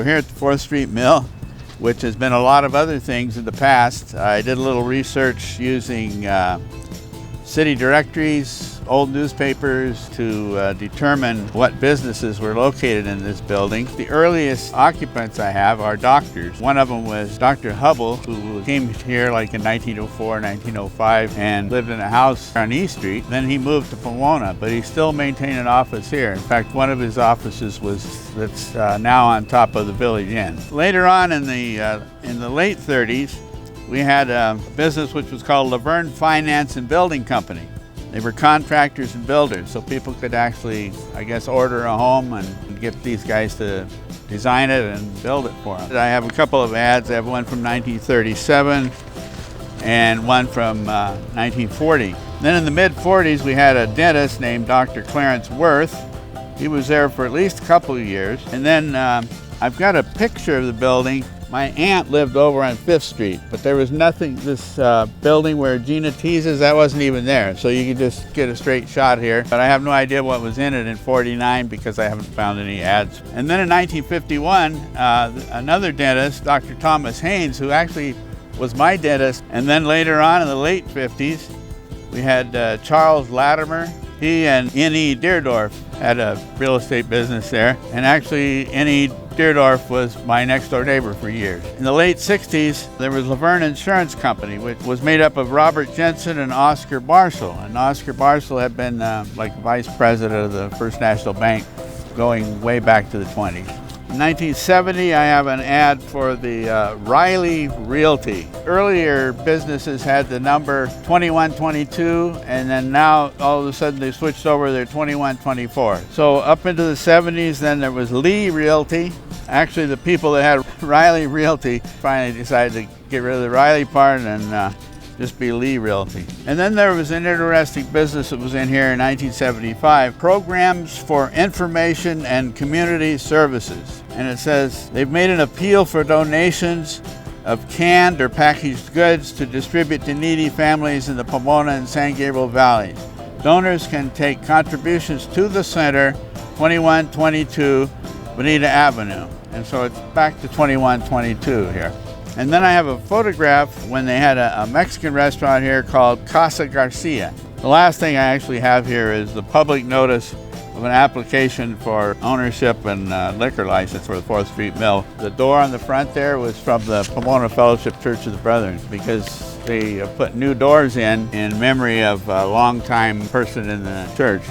here at the 4th Street Mill, which has been a lot of other things in the past. I did a little research using city directories, old newspapers to determine what businesses were located in this building. The earliest occupants I have are doctors. One of them was Dr. Hubble, who came here like in 1904, 1905 and lived in a house on East Street. Then he moved to Pomona, but he still maintained an office here. In fact, one of his offices that's now on top of the Village Inn. Later on in the late 30s, we had a business which was called Verne Finance and Building Company. They were contractors and builders, so people could actually, I guess, order a home and get these guys to design it and build it for them. I have a couple of ads. I have one from 1937 and one from 1940. Then in the mid-40s, we had a dentist named Dr. Clarence Worth. He was there for at least a couple of years. And then I've got a picture of the building. My aunt lived over on 5th Street, but there was nothing, this building where Gina teases, that wasn't even there. So you can just get a straight shot here. But I have no idea what was in it in 49 because I haven't found any ads. And then in 1951, another dentist, Dr. Thomas Haynes, who actually was my dentist. And then later on in the late 50s, we had Charles Latimer. He and N.E. Deerdorf had a real estate business there. And actually, N.E. Deerdorf was my next door neighbor for years. In the late 60s, there was Verne Insurance Company, which was made up of Robert Jensen and Oscar Marshall. And Oscar Marshall had been like vice president of the First National Bank going way back to the 20s. In 1970, I have an ad for the Riley Realty. Earlier businesses had the number 2122, and then now all of a sudden they switched over, they're 2124. So up into the 70s, then there was Lee Realty. Actually, the people that had Riley Realty finally decided to get rid of the Riley part and just be Lee Realty. And then there was an interesting business that was in here in 1975, Programs for Information and Community Services. And it says, they've made an appeal for donations of canned or packaged goods to distribute to needy families in the Pomona and San Gabriel valleys. Donors can take contributions to the center, 2122 Bonita Avenue. And so it's back to 2122 here. And then I have a photograph when they had a Mexican restaurant here called Casa Garcia. The last thing I actually have here is the public notice of an application for ownership and liquor license for the 4th Street Mill. The door on the front there was from the Pomona Fellowship Church of the Brethren because they put new doors in memory of a longtime person in the church.